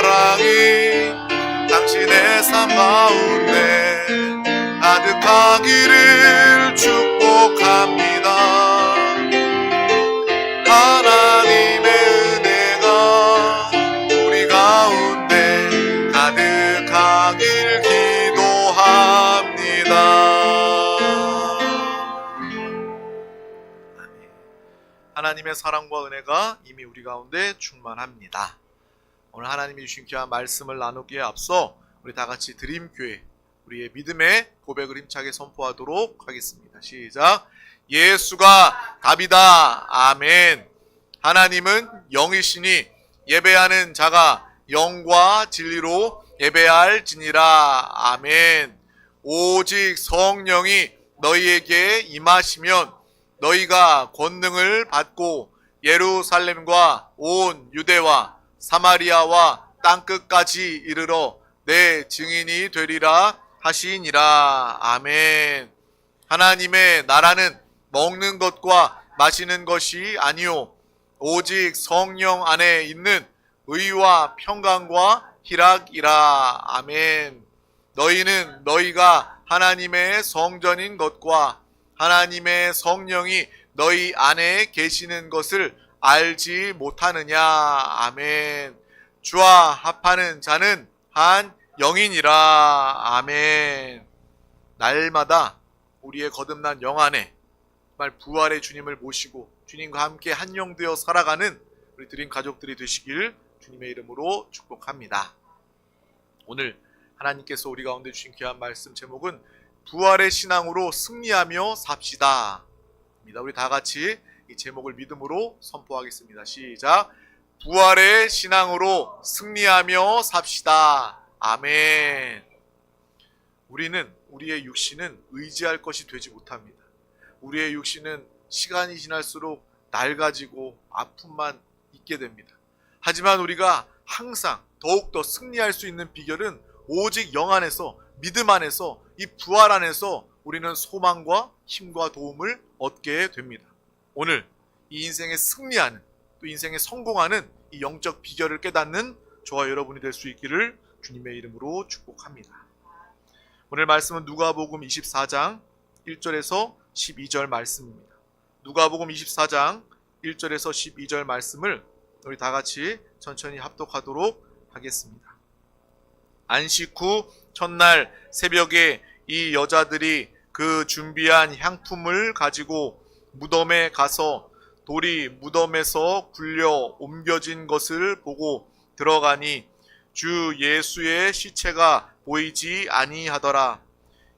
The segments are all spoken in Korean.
사랑이 당신의 삶 가운데 가득하기를 축복합니다. 하나님의 은혜가 우리 가운데 가득하길 기도합니다. 하나님의 사랑과 은혜가 이미 우리 가운데 충만합니다. 오늘 하나님이 주신 귀한 말씀을 나누기에 앞서 우리 다 같이 드림교회 우리의 믿음의 고백을 힘차게 선포하도록 하겠습니다. 시작. 예수가 답이다. 아멘. 하나님은 영이시니 예배하는 자가 영과 진리로 예배할지니라. 아멘. 오직 성령이 너희에게 임하시면 너희가 권능을 받고 예루살렘과 온 유대와 사마리아와 땅끝까지 이르러 내 증인이 되리라 하시니라. 아멘. 하나님의 나라는 먹는 것과 마시는 것이 아니요 오직 성령 안에 있는 의와 평강과 희락이라. 아멘. 너희는 너희가 하나님의 성전인 것과 하나님의 성령이 너희 안에 계시는 것을 알지 못하느냐. 아멘. 주와 합하는 자는 한 영이니라. 아멘. 날마다 우리의 거듭난 영 안에 정말 부활의 주님을 모시고 주님과 함께 한 영 되어 살아가는 우리 드림 가족들이 되시길 주님의 이름으로 축복합니다. 오늘 하나님께서 우리 가운데 주신 귀한 말씀 제목은 부활의 신앙으로 승리하며 삽시다. 우리 다 같이 이 제목을 믿음으로 선포하겠습니다. 시작. 부활의 신앙으로 승리하며 삽시다. 아멘. 우리의 육신은 의지할 것이 되지 못합니다. 우리의 육신은 시간이 지날수록 낡아지고 아픔만 있게 됩니다. 하지만 우리가 항상 더욱더 승리할 수 있는 비결은 오직 영 안에서, 믿음 안에서, 이 부활 안에서 우리는 소망과 힘과 도움을 얻게 됩니다. 오늘 이 인생에 승리하는, 또 인생에 성공하는 이 영적 비결을 깨닫는 저와 여러분이 될 수 있기를 주님의 이름으로 축복합니다. 오늘 말씀은 누가복음 24장 1절에서 12절 말씀입니다. 누가복음 24장 1절에서 12절 말씀을 우리 다 같이 천천히 합독하도록 하겠습니다. 안식 후 첫날 새벽에 이 여자들이 그 준비한 향품을 가지고 무덤에 가서 돌이 무덤에서 굴려 옮겨진 것을 보고 들어가니 주 예수의 시체가 보이지 아니하더라.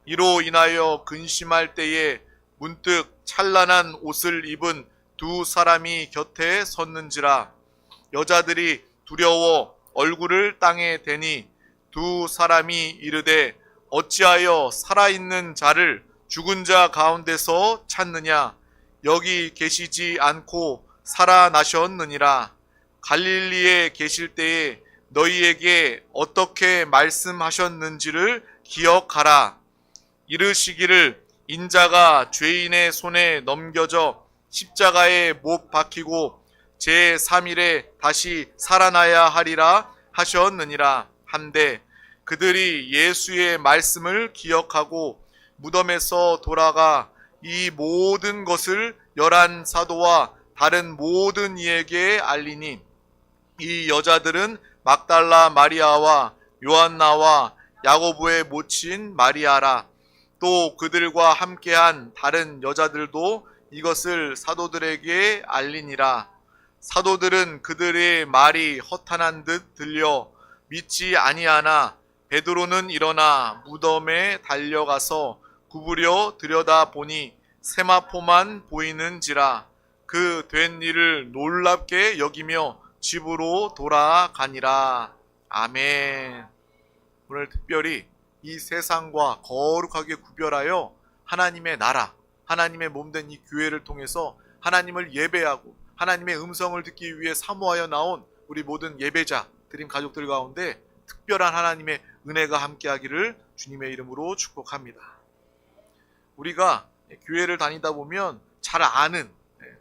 이로 인하여 근심할 때에 문득 찬란한 옷을 입은 두 사람이 곁에 섰는지라. 여자들이 두려워 얼굴을 땅에 대니 두 사람이 이르되 어찌하여 살아있는 자를 죽은 자 가운데서 찾느냐. 여기 계시지 않고 살아나셨느니라. 갈릴리에 계실 때에 너희에게 어떻게 말씀하셨는지를 기억하라. 이르시기를 인자가 죄인의 손에 넘겨져 십자가에 못 박히고 제3일에 다시 살아나야 하리라 하셨느니라 한데 그들이 예수의 말씀을 기억하고 무덤에서 돌아가 이 모든 것을 11 사도와 다른 모든 이에게 알리니 이 여자들은 막달라 마리아와 요한나와 야고보의 모친 마리아라. 또 그들과 함께한 다른 여자들도 이것을 사도들에게 알리니라. 사도들은 그들의 말이 허탄한 듯 들려 믿지 아니하나 베드로는 일어나 무덤에 달려가서 구부려 들여다보니 세마포만 보이는지라. 그 된 일을 놀랍게 여기며 집으로 돌아가니라. 아멘. 오늘 특별히 이 세상과 거룩하게 구별하여 하나님의 나라, 하나님의 몸된 이 교회를 통해서 하나님을 예배하고 하나님의 음성을 듣기 위해 사모하여 나온 우리 모든 예배자, 드림 가족들 가운데 특별한 하나님의 은혜가 함께하기를 주님의 이름으로 축복합니다. 우리가 교회를 다니다 보면 잘 아는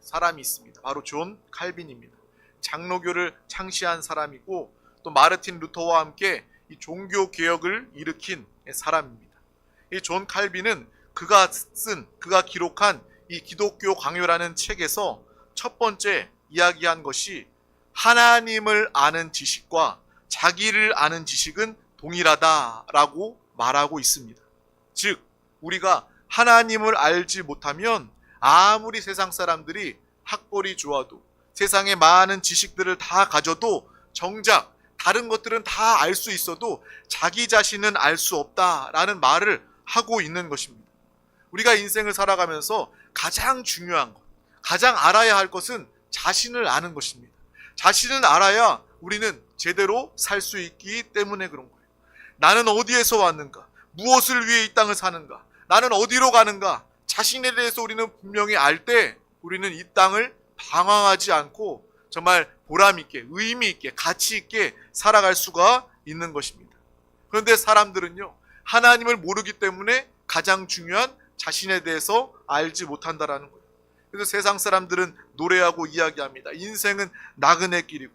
사람이 있습니다. 바로 존 칼빈입니다. 장로교를 창시한 사람이고 또 마르틴 루터와 함께 이 종교 개혁을 일으킨 사람입니다. 이 존 칼빈은 그가 기록한 이 기독교 강요라는 책에서 첫 번째 이야기한 것이 하나님을 아는 지식과 자기를 아는 지식은 동일하다라고 말하고 있습니다. 즉, 우리가 하나님을 알지 못하면 아무리 세상 사람들이 학벌이 좋아도 세상의 많은 지식들을 다 가져도 정작 다른 것들은 다 알 수 있어도 자기 자신은 알 수 없다라는 말을 하고 있는 것입니다. 우리가 인생을 살아가면서 가장 중요한 것, 가장 알아야 할 것은 자신을 아는 것입니다. 자신을 알아야 우리는 제대로 살 수 있기 때문에 그런 거예요. 나는 어디에서 왔는가? 무엇을 위해 이 땅을 사는가? 나는 어디로 가는가? 자신에 대해서 우리는 분명히 알 때 우리는 이 땅을 방황하지 않고 정말 보람 있게, 의미 있게, 가치 있게 살아갈 수가 있는 것입니다. 그런데 사람들은요, 하나님을 모르기 때문에 가장 중요한 자신에 대해서 알지 못한다라는 거예요. 그래서 세상 사람들은 노래하고 이야기합니다. 인생은 나그네 길이고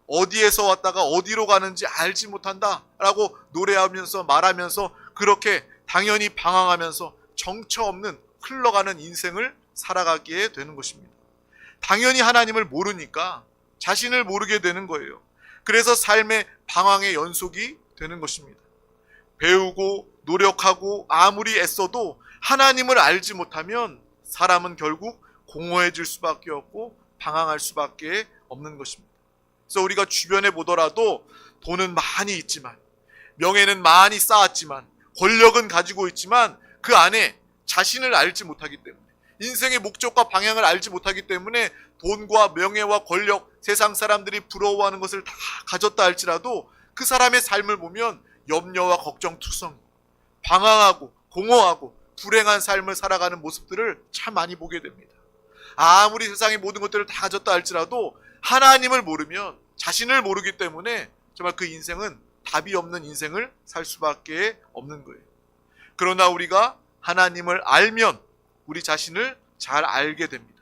어디에서 왔다가 어디로 가는지 알지 못한다라고 노래하면서 말하면서 그렇게 당연히 방황하면서 정처 없는 흘러가는 인생을 살아가게 되는 것입니다. 당연히 하나님을 모르니까 자신을 모르게 되는 거예요. 그래서 삶의 방황의 연속이 되는 것입니다. 배우고 노력하고 아무리 애써도 하나님을 알지 못하면 사람은 결국 공허해질 수밖에 없고 방황할 수밖에 없는 것입니다. 그래서 우리가 주변에 보더라도 돈은 많이 있지만, 명예는 많이 쌓았지만, 권력은 가지고 있지만 그 안에 자신을 알지 못하기 때문에, 인생의 목적과 방향을 알지 못하기 때문에 돈과 명예와 권력, 세상 사람들이 부러워하는 것을 다 가졌다 할지라도 그 사람의 삶을 보면 염려와 걱정 투성, 방황하고 공허하고 불행한 삶을 살아가는 모습들을 참 많이 보게 됩니다. 아무리 세상의 모든 것들을 다 가졌다 할지라도 하나님을 모르면, 자신을 모르기 때문에 정말 그 인생은 답이 없는 인생을 살 수밖에 없는 거예요. 그러나 우리가 하나님을 알면 우리 자신을 잘 알게 됩니다.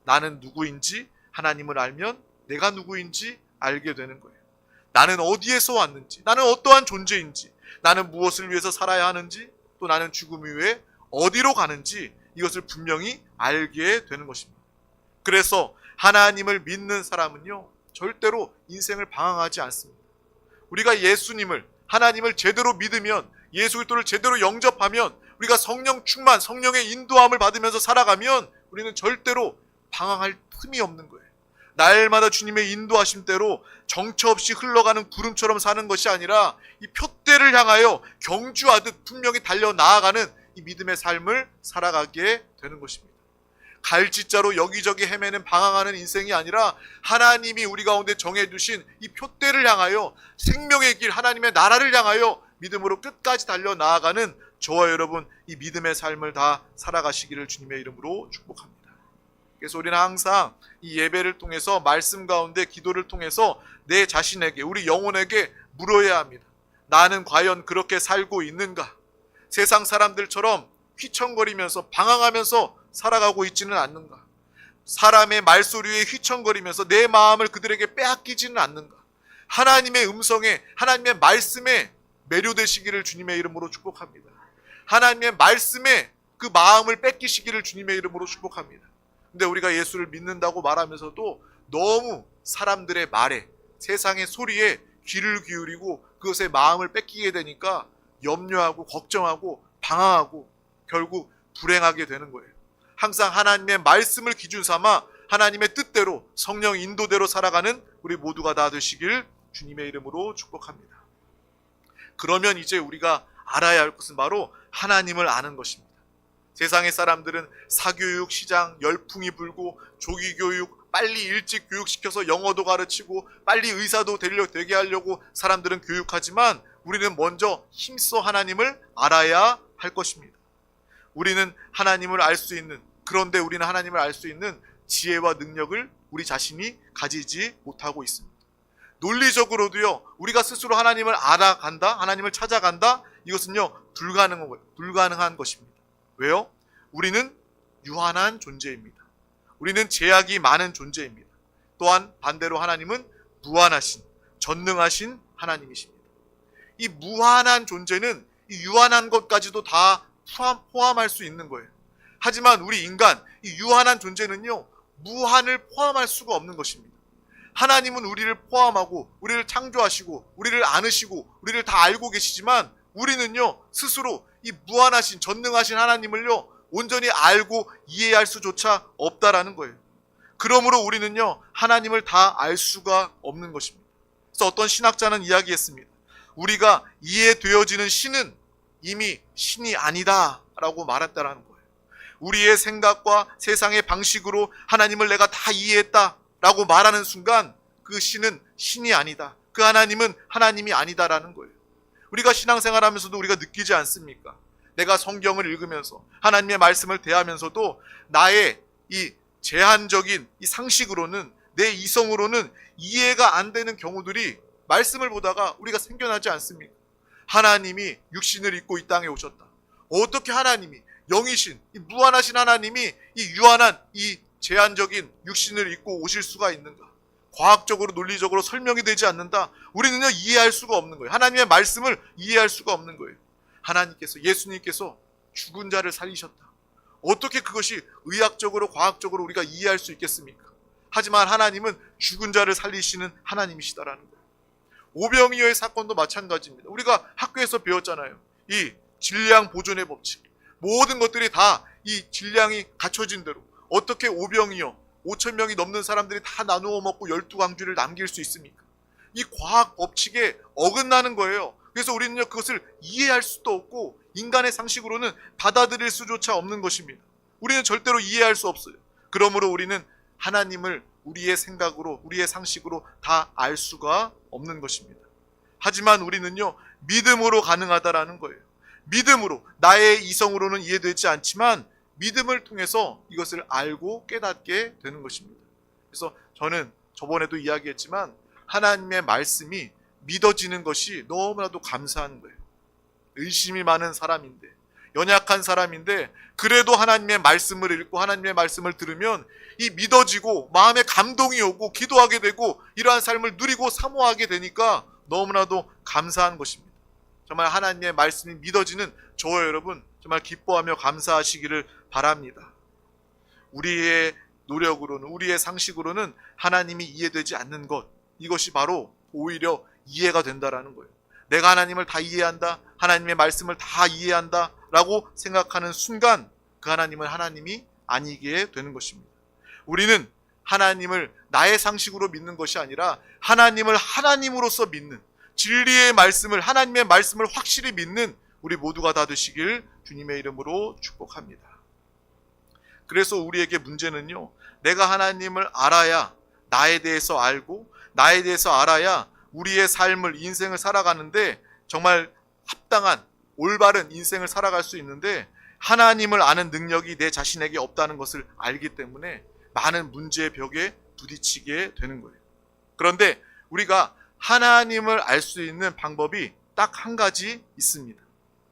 나는 누구인지 하나님을 알면 내가 누구인지 알게 되는 거예요. 나는 어디에서 왔는지, 나는 어떠한 존재인지, 나는 무엇을 위해서 살아야 하는지, 또 나는 죽음 이후에 어디로 가는지 이것을 분명히 알게 되는 것입니다. 그래서 하나님을 믿는 사람은요, 절대로 인생을 방황하지 않습니다. 우리가 예수님을, 하나님을 제대로 믿으면, 예수 그리스도를 제대로 영접하면, 우리가 성령 충만, 성령의 인도함을 받으면서 살아가면 우리는 절대로 방황할 틈이 없는 거예요. 날마다 주님의 인도하심대로 정처 없이 흘러가는 구름처럼 사는 것이 아니라 이 표대를 향하여 경주하듯 분명히 달려 나아가는 이 믿음의 삶을 살아가게 되는 것입니다. 갈짓자로 여기저기 헤매는 방황하는 인생이 아니라 하나님이 우리 가운데 정해두신 이 표대를 향하여 생명의 길, 하나님의 나라를 향하여 믿음으로 끝까지 달려 나아가는 저와 여러분, 이 믿음의 삶을 다 살아가시기를 주님의 이름으로 축복합니다. 그래서 우리는 항상 이 예배를 통해서, 말씀 가운데 기도를 통해서 내 자신에게, 우리 영혼에게 물어야 합니다. 나는 과연 그렇게 살고 있는가? 세상 사람들처럼 휘청거리면서 방황하면서 살아가고 있지는 않는가? 사람의 말소리에 휘청거리면서 내 마음을 그들에게 빼앗기지는 않는가? 하나님의 음성에, 하나님의 말씀에 매료되시기를 주님의 이름으로 축복합니다. 하나님의 말씀에 그 마음을 뺏기시기를 주님의 이름으로 축복합니다. 근데 우리가 예수를 믿는다고 말하면서도 너무 사람들의 말에, 세상의 소리에 귀를 기울이고 그것에 마음을 뺏기게 되니까 염려하고 걱정하고 방황하고 결국 불행하게 되는 거예요. 항상 하나님의 말씀을 기준 삼아 하나님의 뜻대로, 성령 인도대로 살아가는 우리 모두가 다 되시길 주님의 이름으로 축복합니다. 그러면 이제 우리가 알아야 할 것은 바로 하나님을 아는 것입니다. 세상의 사람들은 사교육 시장 열풍이 불고 조기교육, 빨리 일찍 교육시켜서 영어도 가르치고 빨리 의사도 되게 하려고 사람들은 교육하지만 우리는 먼저 힘써 하나님을 알아야 할 것입니다. 우리는 하나님을 알 수 있는, 그런데 우리는 하나님을 알 수 있는 지혜와 능력을 우리 자신이 가지지 못하고 있습니다. 논리적으로도요, 우리가 스스로 하나님을 알아간다, 하나님을 찾아간다, 이것은요 불가능한 것입니다. 왜요? 우리는 유한한 존재입니다. 우리는 제약이 많은 존재입니다. 또한 반대로 하나님은 무한하신, 전능하신 하나님이십니다. 이 무한한 존재는 이 유한한 것까지도 다 포함할 수 있는 거예요. 하지만 우리 인간, 이 유한한 존재는요, 무한을 포함할 수가 없는 것입니다. 하나님은 우리를 포함하고 우리를 창조하시고 우리를 안으시고 우리를 다 알고 계시지만 우리는요, 스스로 이 무한하신 전능하신 하나님을요, 온전히 알고 이해할 수조차 없다라는 거예요. 그러므로 우리는요, 하나님을 다 알 수가 없는 것입니다. 그래서 어떤 신학자는 이야기했습니다. 우리가 이해되어지는 신은 이미 신이 아니다 라고 말했다라는 거예요. 우리의 생각과 세상의 방식으로 하나님을 내가 다 이해했다 라고 말하는 순간 그 신은 신이 아니다. 그 하나님은 하나님이 아니다라는 거예요. 우리가 신앙생활하면서도 우리가 느끼지 않습니까? 내가 성경을 읽으면서 하나님의 말씀을 대하면서도 나의 이 제한적인 이 상식으로는, 내 이성으로는 이해가 안 되는 경우들이 말씀을 보다가 우리가 생겨나지 않습니까? 하나님이 육신을 입고 이 땅에 오셨다. 어떻게 하나님이, 영이신 이 무한하신 하나님이 이 유한한 이 제한적인 육신을 입고 오실 수가 있는가? 과학적으로 논리적으로 설명이 되지 않는다. 우리는요, 이해할 수가 없는 거예요. 하나님의 말씀을 이해할 수가 없는 거예요. 하나님께서, 예수님께서 죽은 자를 살리셨다. 어떻게 그것이 의학적으로 과학적으로 우리가 이해할 수 있겠습니까? 하지만 하나님은 죽은 자를 살리시는 하나님이시다라는 거예요. 오병이어의 사건도 마찬가지입니다. 우리가 학교에서 배웠잖아요. 이 질량 보존의 법칙. 모든 것들이 다 이 질량이 갖춰진 대로 어떻게 오병이어 5,000명이 넘는 사람들이 다 나누어 먹고 12광주를 남길 수 있습니까? 이 과학 법칙에 어긋나는 거예요. 그래서 우리는요, 그것을 이해할 수도 없고 인간의 상식으로는 받아들일 수조차 없는 것입니다. 우리는 절대로 이해할 수 없어요. 그러므로 우리는 하나님을 우리의 생각으로, 우리의 상식으로 다 알 수가 없는 것입니다. 하지만 우리는요, 믿음으로 가능하다라는 거예요. 믿음으로, 나의 이성으로는 이해되지 않지만 믿음을 통해서 이것을 알고 깨닫게 되는 것입니다. 그래서 저는 저번에도 이야기했지만 하나님의 말씀이 믿어지는 것이 너무나도 감사한 거예요. 의심이 많은 사람인데, 연약한 사람인데 그래도 하나님의 말씀을 읽고 하나님의 말씀을 들으면 이 믿어지고 마음에 감동이 오고 기도하게 되고 이러한 삶을 누리고 사모하게 되니까 너무나도 감사한 것입니다. 정말 하나님의 말씀이 믿어지는 저와 여러분 정말 기뻐하며 감사하시기를 바랍니다. 우리의 노력으로는, 우리의 상식으로는 하나님이 이해되지 않는 것, 이것이 바로 오히려 이해가 된다라는 거예요. 내가 하나님을 다 이해한다, 하나님의 말씀을 다 이해한다 라고 생각하는 순간 그 하나님은 하나님이 아니게 되는 것입니다. 우리는 하나님을 나의 상식으로 믿는 것이 아니라 하나님을 하나님으로서 믿는, 진리의 말씀을, 하나님의 말씀을 확실히 믿는 우리 모두가 다 되시길 주님의 이름으로 축복합니다. 그래서 우리에게 문제는요, 내가 하나님을 알아야 나에 대해서 알고 나에 대해서 알아야 우리의 삶을, 인생을 살아가는데 정말 합당한 올바른 인생을 살아갈 수 있는데 하나님을 아는 능력이 내 자신에게 없다는 것을 알기 때문에 많은 문제의 벽에 부딪히게 되는 거예요. 그런데 우리가 하나님을 알 수 있는 방법이 딱 한 가지 있습니다.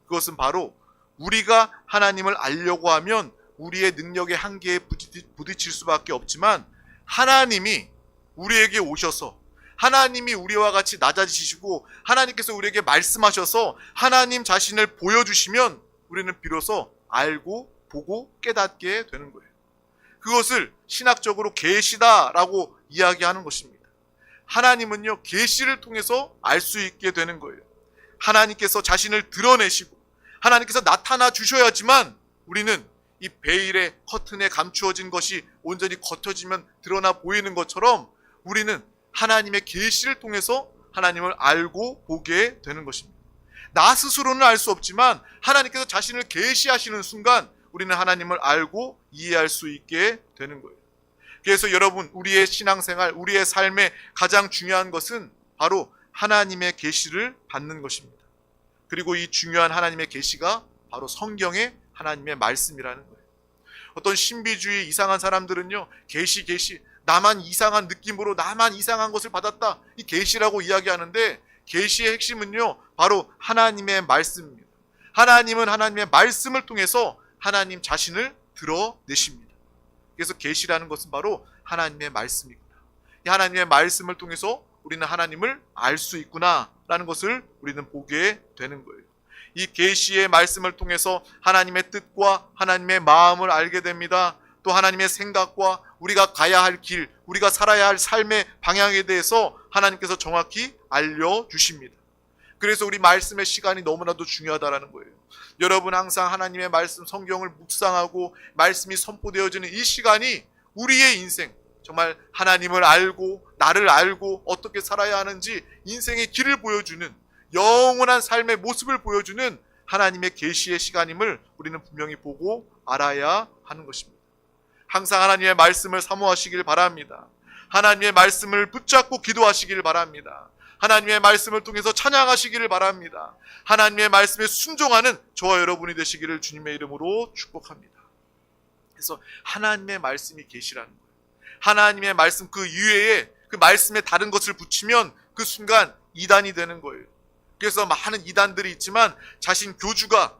그것은 바로 우리가 하나님을 알려고 하면 우리의 능력의 한계에 부딪힐 수밖에 없지만 하나님이 우리에게 오셔서 하나님이 우리와 같이 낮아지시고 하나님께서 우리에게 말씀하셔서 하나님 자신을 보여주시면 우리는 비로소 알고 보고 깨닫게 되는 거예요. 그것을 신학적으로 계시다라고 이야기하는 것입니다. 하나님은요, 계시를 통해서 알 수 있게 되는 거예요. 하나님께서 자신을 드러내시고 하나님께서 나타나 주셔야지만 우리는 이 베일의 커튼에 감추어진 것이 온전히 겉어지면 드러나 보이는 것처럼 우리는 하나님의 계시를 통해서 하나님을 알고 보게 되는 것입니다. 나 스스로는 알 수 없지만 하나님께서 자신을 계시하시는 순간 우리는 하나님을 알고 이해할 수 있게 되는 거예요. 그래서 여러분, 우리의 신앙생활, 우리의 삶에 가장 중요한 것은 바로 하나님의 계시를 받는 것입니다. 그리고 이 중요한 하나님의 계시가 바로 성경의 하나님의 말씀이라는 거예요. 어떤 신비주의 이상한 사람들은요, 계시 나만 이상한 느낌으로 나만 이상한 것을 받았다, 이 계시라고 이야기하는데 계시의 핵심은요, 바로 하나님의 말씀입니다. 하나님은 하나님의 말씀을 통해서 하나님 자신을 드러내십니다. 그래서 계시라는 것은 바로 하나님의 말씀이구나, 이 하나님의 말씀을 통해서 우리는 하나님을 알 수 있구나라는 것을 우리는 보게 되는 거예요. 이 계시의 말씀을 통해서 하나님의 뜻과 하나님의 마음을 알게 됩니다. 또 하나님의 생각과 우리가 가야 할 길, 우리가 살아야 할 삶의 방향에 대해서 하나님께서 정확히 알려주십니다. 그래서 우리 말씀의 시간이 너무나도 중요하다는 거예요. 여러분 항상 하나님의 말씀, 성경을 묵상하고 말씀이 선포되어지는 이 시간이 우리의 인생, 정말 하나님을 알고 나를 알고 어떻게 살아야 하는지 인생의 길을 보여주는, 영원한 삶의 모습을 보여주는 하나님의 계시의 시간임을 우리는 분명히 보고 알아야 하는 것입니다. 항상 하나님의 말씀을 사모하시길 바랍니다. 하나님의 말씀을 붙잡고 기도하시길 바랍니다. 하나님의 말씀을 통해서 찬양하시기를 바랍니다. 하나님의 말씀에 순종하는 저와 여러분이 되시기를 주님의 이름으로 축복합니다. 그래서 하나님의 말씀이 계시라는 거예요. 하나님의 말씀 그 이외에 그 말씀에 다른 것을 붙이면 그 순간 이단이 되는 거예요. 그래서 많은 이단들이 있지만 자신 교주가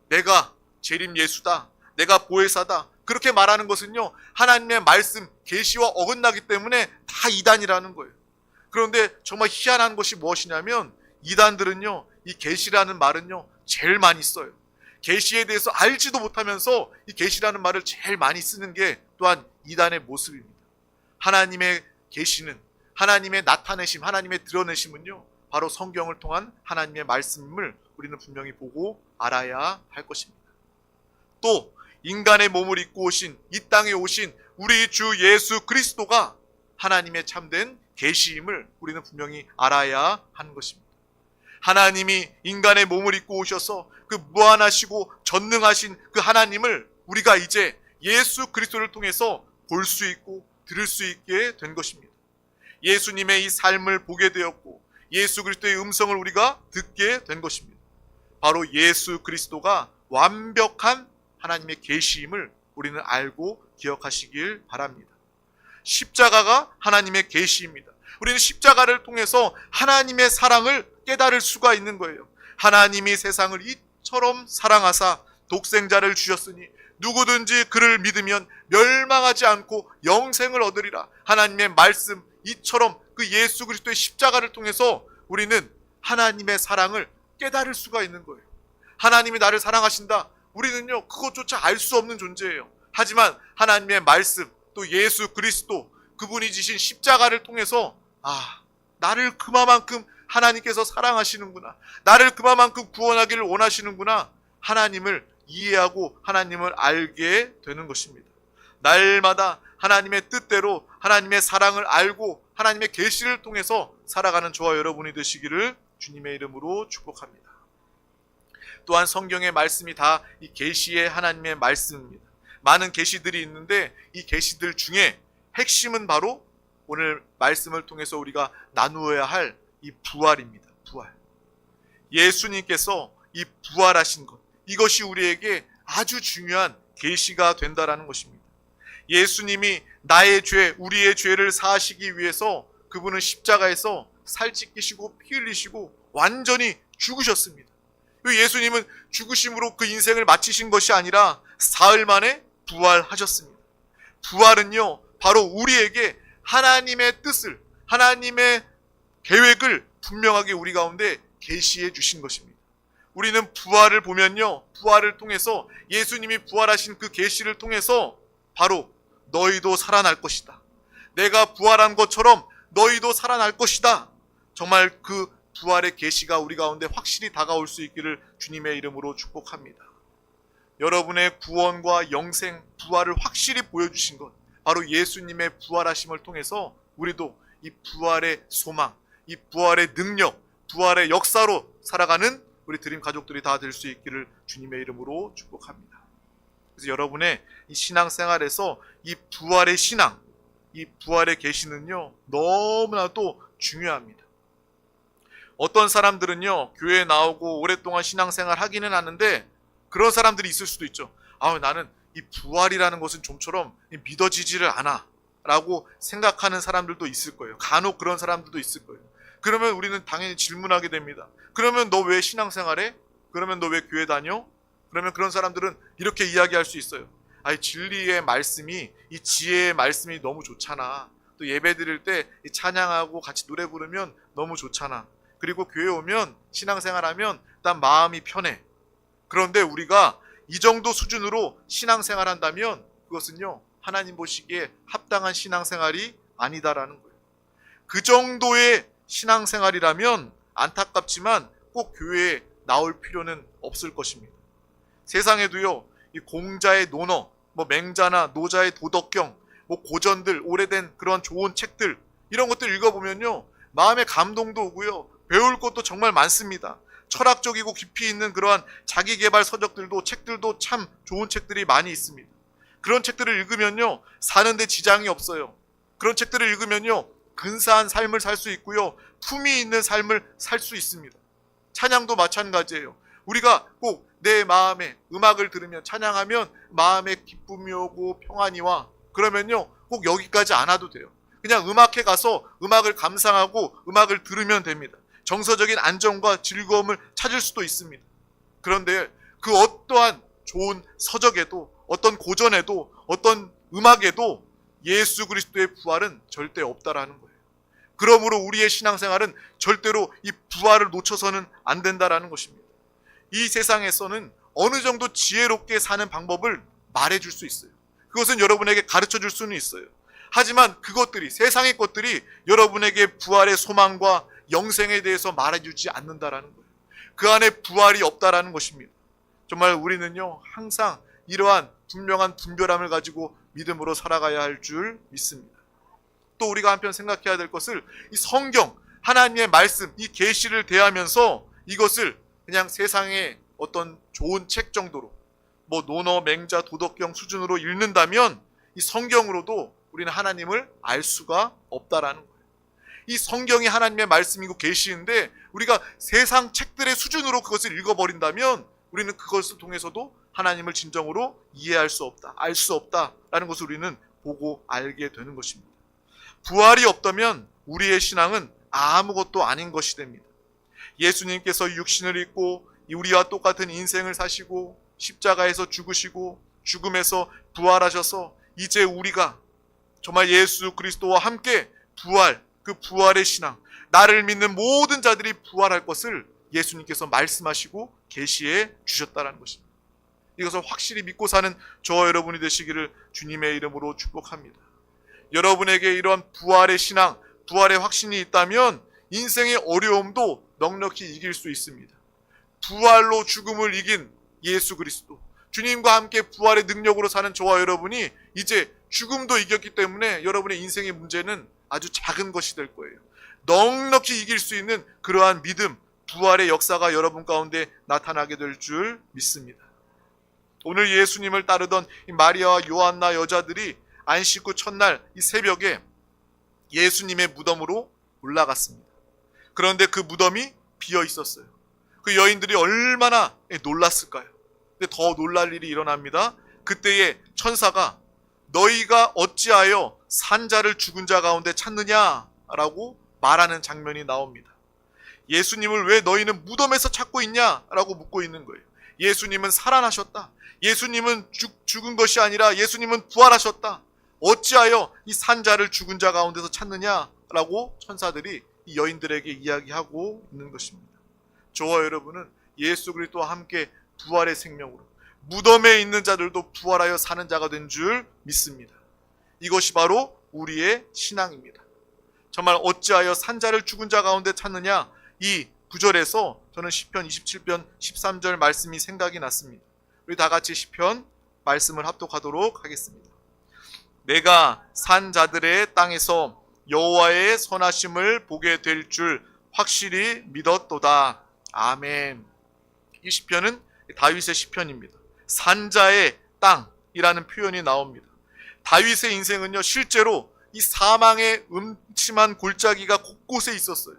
내가 재림 예수다, 내가 보혜사다 그렇게 말하는 것은요, 하나님의 말씀 계시와 어긋나기 때문에 다 이단이라는 거예요. 그런데 정말 희한한 것이 무엇이냐면 이단들은요, 이 계시라는 말은요 제일 많이 써요. 계시에 대해서 알지도 못하면서 이 계시라는 말을 제일 많이 쓰는 게 또한 이단의 모습입니다. 하나님의 계시는, 하나님의 나타내심, 하나님의 드러내심은요 바로 성경을 통한 하나님의 말씀을 우리는 분명히 보고 알아야 할 것입니다. 또 인간의 몸을 입고 오신, 이 땅에 오신 우리 주 예수 그리스도가 하나님의 참된 계시임을 우리는 분명히 알아야 하는 것입니다. 하나님이 인간의 몸을 입고 오셔서 그 무한하시고 전능하신 그 하나님을 우리가 이제 예수 그리스도를 통해서 볼 수 있고 들을 수 있게 된 것입니다. 예수님의 이 삶을 보게 되었고 예수 그리스도의 음성을 우리가 듣게 된 것입니다. 바로 예수 그리스도가 완벽한 하나님의 계시임을 우리는 알고 기억하시길 바랍니다. 십자가가 하나님의 계시입니다. 우리는 십자가를 통해서 하나님의 사랑을 깨달을 수가 있는 거예요. 하나님이 세상을 이처럼 사랑하사 독생자를 주셨으니 누구든지 그를 믿으면 멸망하지 않고 영생을 얻으리라. 하나님의 말씀, 이처럼 그 예수 그리스도의 십자가를 통해서 우리는 하나님의 사랑을 깨달을 수가 있는 거예요. 하나님이 나를 사랑하신다. 우리는요 그것조차 알 수 없는 존재예요. 하지만 하나님의 말씀, 또 예수 그리스도 그분이 지신 십자가를 통해서 나를 그만큼 하나님께서 사랑하시는구나, 나를 그만큼 구원하기를 원하시는구나, 하나님을 이해하고 하나님을 알게 되는 것입니다. 날마다 하나님의 뜻대로 하나님의 사랑을 알고 하나님의 계시를 통해서 살아가는 저와 여러분이 되시기를 주님의 이름으로 축복합니다. 또한 성경의 말씀이 다 이 계시의 하나님의 말씀입니다. 많은 계시들이 있는데 이 계시들 중에 핵심은 바로 오늘 말씀을 통해서 우리가 나누어야 할 이 부활입니다. 부활. 예수님께서 이 부활하신 것, 이것이 우리에게 아주 중요한 계시가 된다라는 것입니다. 예수님이 나의 죄, 우리의 죄를 사하시기 위해서 그분은 십자가에서 살 찢기시고 피 흘리시고 완전히 죽으셨습니다. 예수님은 죽으심으로 그 인생을 마치신 것이 아니라 사흘 만에 부활하셨습니다. 부활은요 바로 우리에게 하나님의 뜻을, 하나님의 계획을 분명하게 우리 가운데 계시해 주신 것입니다. 우리는 부활을 보면요, 부활을 통해서 예수님이 부활하신 그 계시를 통해서 바로 너희도 살아날 것이다, 내가 부활한 것처럼 너희도 살아날 것이다, 정말 그 부활의 계시가 우리 가운데 확실히 다가올 수 있기를 주님의 이름으로 축복합니다. 여러분의 구원과 영생, 부활을 확실히 보여주신 것, 바로 예수님의 부활하심을 통해서 우리도 이 부활의 소망, 이 부활의 능력, 부활의 역사로 살아가는 우리 드림 가족들이 다 될 수 있기를 주님의 이름으로 축복합니다. 그래서 여러분의 이 신앙생활에서 이 부활의 신앙, 이 부활의 계시는요 너무나도 중요합니다. 어떤 사람들은요 교회에 나오고 오랫동안 신앙생활 하기는 하는데 그런 사람들이 있을 수도 있죠. 나는 이 부활이라는 것은 좀처럼 믿어지지를 않아 라고 생각하는 사람들도 있을 거예요. 간혹 그런 사람들도 있을 거예요. 그러면 우리는 당연히 질문하게 됩니다. 그러면 너 왜 신앙생활해? 그러면 너 왜 교회 다녀? 그러면 그런 사람들은 이렇게 이야기할 수 있어요. 진리의 말씀이, 이 지혜의 말씀이 너무 좋잖아. 또 예배 드릴 때 찬양하고 같이 노래 부르면 너무 좋잖아. 그리고 교회 오면 신앙생활하면 일단 마음이 편해. 그런데 우리가 이 정도 수준으로 신앙생활 한다면 그것은요, 하나님 보시기에 합당한 신앙생활이 아니다라는 거예요. 그 정도의 신앙생활이라면 안타깝지만 꼭 교회에 나올 필요는 없을 것입니다. 세상에도요, 이 공자의 논어, 맹자나 노자의 도덕경, 고전들, 오래된 그런 좋은 책들, 이런 것들 읽어보면요, 마음의 감동도 오고요, 배울 것도 정말 많습니다. 철학적이고 깊이 있는 그러한 자기개발 서적들도, 책들도 참 좋은 책들이 많이 있습니다. 그런 책들을 읽으면요, 사는데 지장이 없어요. 그런 책들을 읽으면요, 근사한 삶을 살 수 있고요, 품위 있는 삶을 살 수 있습니다. 찬양도 마찬가지예요. 우리가 꼭 내 마음에 음악을 들으면, 찬양하면 마음에 기쁨이 오고 평안이 와. 그러면요, 꼭 여기까지 안 와도 돼요. 그냥 음악회 가서 음악을 감상하고 음악을 들으면 됩니다. 정서적인 안정과 즐거움을 찾을 수도 있습니다. 그런데 그 어떠한 좋은 서적에도, 어떤 고전에도, 어떤 음악에도 예수 그리스도의 부활은 절대 없다라는 거예요. 그러므로 우리의 신앙생활은 절대로 이 부활을 놓쳐서는 안 된다라는 것입니다. 이 세상에서는 어느 정도 지혜롭게 사는 방법을 말해줄 수 있어요. 그것은 여러분에게 가르쳐줄 수는 있어요. 하지만 그것들이, 세상의 것들이 여러분에게 부활의 소망과 영생에 대해서 말해주지 않는다라는 거예요. 그 안에 부활이 없다라는 것입니다. 정말 우리는요, 항상 이러한 분명한 분별함을 가지고 믿음으로 살아가야 할 줄 믿습니다. 또 우리가 한편 생각해야 될 것을, 이 성경, 하나님의 말씀, 이 계시를 대하면서 이것을 그냥 세상의 어떤 좋은 책 정도로, 논어, 맹자, 도덕경 수준으로 읽는다면 이 성경으로도 우리는 하나님을 알 수가 없다라는 거예요. 이 성경이 하나님의 말씀이고 계시인데 우리가 세상 책들의 수준으로 그것을 읽어버린다면 우리는 그것을 통해서도 하나님을 진정으로 이해할 수 없다, 알 수 없다라는 것을 우리는 보고 알게 되는 것입니다. 부활이 없다면 우리의 신앙은 아무것도 아닌 것이 됩니다. 예수님께서 육신을 입고 우리와 똑같은 인생을 사시고 십자가에서 죽으시고 죽음에서 부활하셔서 이제 우리가 정말 예수 그리스도와 함께 부활, 그 부활의 신앙, 나를 믿는 모든 자들이 부활할 것을 예수님께서 말씀하시고 계시해 주셨다는 것입니다. 이것을 확실히 믿고 사는 저와 여러분이 되시기를 주님의 이름으로 축복합니다. 여러분에게 이러한 부활의 신앙, 부활의 확신이 있다면 인생의 어려움도 넉넉히 이길 수 있습니다. 부활로 죽음을 이긴 예수 그리스도, 주님과 함께 부활의 능력으로 사는 저와 여러분이 이제 죽음도 이겼기 때문에 여러분의 인생의 문제는 아주 작은 것이 될 거예요. 넉넉히 이길 수 있는 그러한 믿음, 부활의 역사가 여러분 가운데 나타나게 될 줄 믿습니다. 오늘 예수님을 따르던 이 마리아와 요한나 여자들이 안식 후 첫날 이 새벽에 예수님의 무덤으로 올라갔습니다. 그런데 그 무덤이 비어 있었어요. 그 여인들이 얼마나 놀랐을까요? 근데 더 놀랄 일이 일어납니다. 그때에 천사가 너희가 어찌하여 산자를 죽은 자 가운데 찾느냐라고 말하는 장면이 나옵니다. 예수님을 왜 너희는 무덤에서 찾고 있냐라고 묻고 있는 거예요. 예수님은 살아나셨다. 예수님은 죽은 것이 아니라 예수님은 부활하셨다. 어찌하여 이 산자를 죽은 자 가운데서 찾느냐라고 천사들이 이 여인들에게 이야기하고 있는 것입니다. 저와 여러분은 예수 그리스도와 함께 부활의 생명으로 무덤에 있는 자들도 부활하여 사는 자가 된 줄 믿습니다. 이것이 바로 우리의 신앙입니다. 정말 어찌하여 산자를 죽은 자 가운데 찾느냐, 이 구절에서 저는 시편 27편 13절 말씀이 생각이 났습니다. 우리 다 같이 시편 말씀을 합독하도록 하겠습니다. 내가 산 자들의 땅에서 여호와의 선하심을 보게 될 줄 확실히 믿었도다. 아멘. 이 시편은 다윗의 시편입니다. 산자의 땅이라는 표현이 나옵니다. 다윗의 인생은요, 실제로 이 사망의 음침한 골짜기가 곳곳에 있었어요.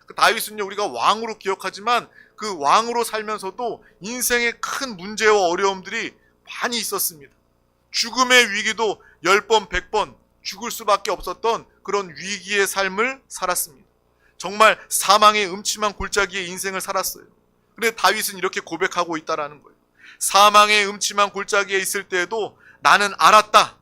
그 다윗은요, 우리가 왕으로 기억하지만 그 왕으로 살면서도 인생의 큰 문제와 어려움들이 많이 있었습니다. 죽음의 위기도 10번, 100번 죽을 수밖에 없었던 그런 위기의 삶을 살았습니다. 정말 사망의 음침한 골짜기의 인생을 살았어요. 그런데 다윗은 이렇게 고백하고 있다라는 거예요. 사망의 음침한 골짜기에 있을 때에도 나는 알았다.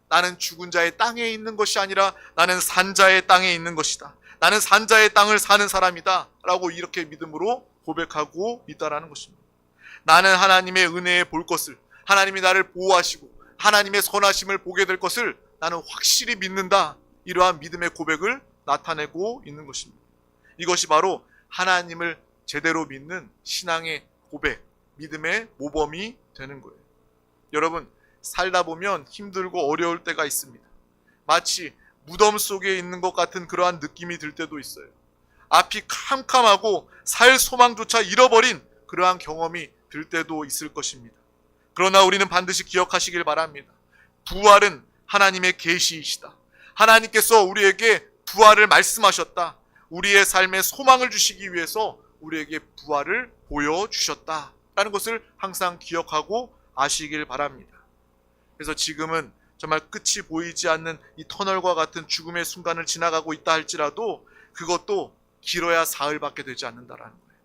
나는 죽은 자의 땅에 있는 것이 아니라 나는 산자의 땅에 있는 것이다. 나는 산자의 땅을 사는 사람이다 라고 이렇게 믿음으로 고백하고 있다라는 것입니다. 나는 하나님의 은혜에 볼 것을, 하나님이 나를 보호하시고 하나님의 선하심을 보게 될 것을 나는 확실히 믿는다. 이러한 믿음의 고백을 나타내고 있는 것입니다. 이것이 바로 하나님을 제대로 믿는 신앙의 고백, 믿음의 모범이 되는 거예요. 여러분, 살다 보면 힘들고 어려울 때가 있습니다. 마치 무덤 속에 있는 것 같은 그러한 느낌이 들 때도 있어요. 앞이 캄캄하고 살 소망조차 잃어버린 그러한 경험이 들 때도 있을 것입니다. 그러나 우리는 반드시 기억하시길 바랍니다. 부활은 하나님의 계시이시다. 하나님께서 우리에게 부활을 말씀하셨다. 우리의 삶에 소망을 주시기 위해서 우리에게 부활을 보여주셨다 라는 것을 항상 기억하고 아시길 바랍니다. 그래서 지금은 정말 끝이 보이지 않는 이 터널과 같은 죽음의 순간을 지나가고 있다 할지라도 그것도 길어야 사흘밖에 되지 않는다라는 거예요.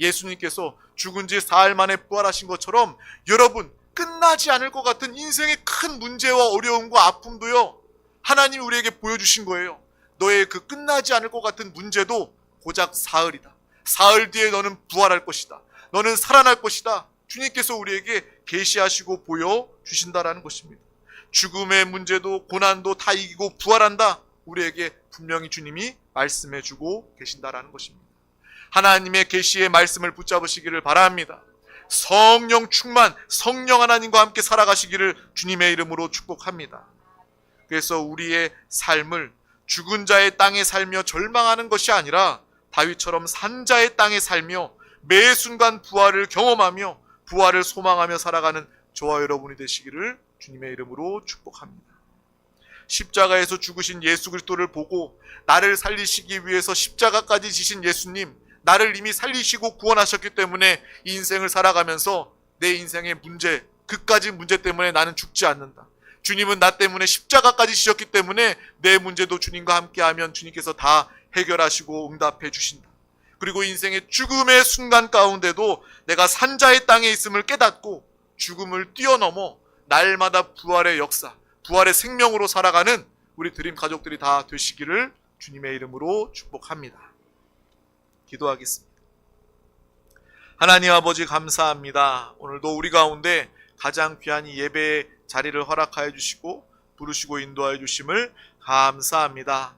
예수님께서 죽은 지 사흘 만에 부활하신 것처럼 여러분, 끝나지 않을 것 같은 인생의 큰 문제와 어려움과 아픔도요, 하나님이 우리에게 보여주신 거예요. 너의 그 끝나지 않을 것 같은 문제도 고작 사흘이다. 사흘 뒤에 너는 부활할 것이다. 너는 살아날 것이다. 주님께서 우리에게 계시하시고 보여주신다라는 것입니다. 죽음의 문제도 고난도 다 이기고 부활한다. 우리에게 분명히 주님이 말씀해주고 계신다라는 것입니다. 하나님의 계시의 말씀을 붙잡으시기를 바랍니다. 성령 충만, 성령 하나님과 함께 살아가시기를 주님의 이름으로 축복합니다. 그래서 우리의 삶을 죽은 자의 땅에 살며 절망하는 것이 아니라 다윗처럼 산자의 땅에 살며 매 순간 부활을 경험하며 부활을 소망하며 살아가는 저와 여러분이 되시기를 주님의 이름으로 축복합니다. 십자가에서 죽으신 예수 그리스도를 보고 나를 살리시기 위해서 십자가까지 지신 예수님, 나를 이미 살리시고 구원하셨기 때문에 이 인생을 살아가면서 내 인생의 문제, 그까지 문제 때문에 나는 죽지 않는다. 주님은 나 때문에 십자가까지 지셨기 때문에 내 문제도 주님과 함께하면 주님께서 다 해결하시고 응답해 주신다. 그리고 인생의 죽음의 순간 가운데도 내가 산자의 땅에 있음을 깨닫고 죽음을 뛰어넘어 날마다 부활의 역사, 부활의 생명으로 살아가는 우리 드림 가족들이 다 되시기를 주님의 이름으로 축복합니다. 기도하겠습니다. 하나님 아버지 감사합니다. 오늘도 우리 가운데 가장 귀한 이 예배의 자리를 허락하여 주시고 부르시고 인도하여 주심을 감사합니다.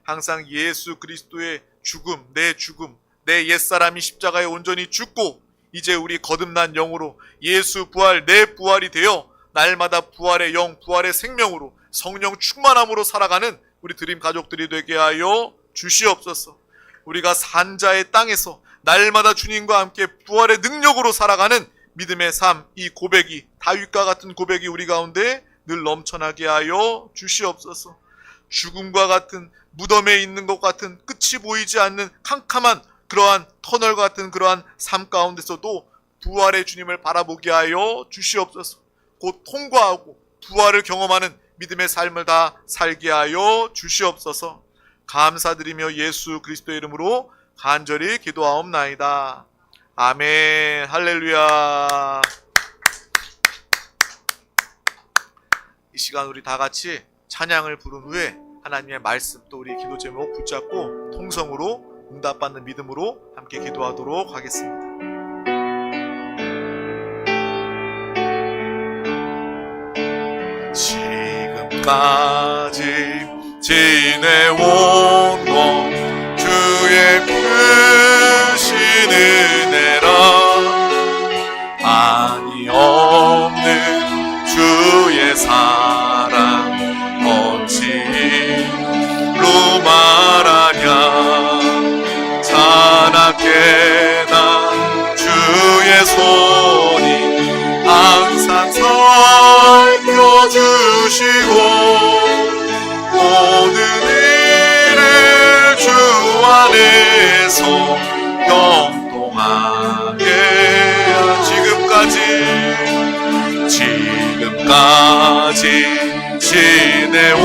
항상 예수 그리스도의 죽음, 내 옛사람이 십자가에 온전히 죽고 이제 우리 거듭난 영으로 예수 부활, 내 부활이 되어 날마다 부활의 영, 부활의 생명으로 성령 충만함으로 살아가는 우리 드림 가족들이 되게 하여 주시옵소서. 우리가 산자의 땅에서 날마다 주님과 함께 부활의 능력으로 살아가는 믿음의 삶, 이 고백이, 다윗과 같은 고백이 우리 가운데 늘 넘쳐나게 하여 주시옵소서. 죽음과 같은, 무덤에 있는 것 같은, 끝이 보이지 않는 캄캄한 그러한 터널 같은 그러한 삶 가운데서도 부활의 주님을 바라보게 하여 주시옵소서. 곧 통과하고 부활을 경험하는 믿음의 삶을 다 살게 하여 주시옵소서. 감사드리며 예수 그리스도의 이름으로 간절히 기도하옵나이다. 아멘. 할렐루야. 이 시간 우리 다 같이 찬양을 부른 후에 하나님의 말씀 또 우리 기도 제목 붙잡고 통성으로 응답받는 믿음으로 함께 기도하도록 하겠습니다. 지금까지 지내온 것 주의 크신 은혜라. 한이 없는 주의 사랑 어찌로 말하냐. 자나깨 난 주의 손이 항상 살펴주시고 모든 일을 주 안에서 형통하게 지금까지 지내온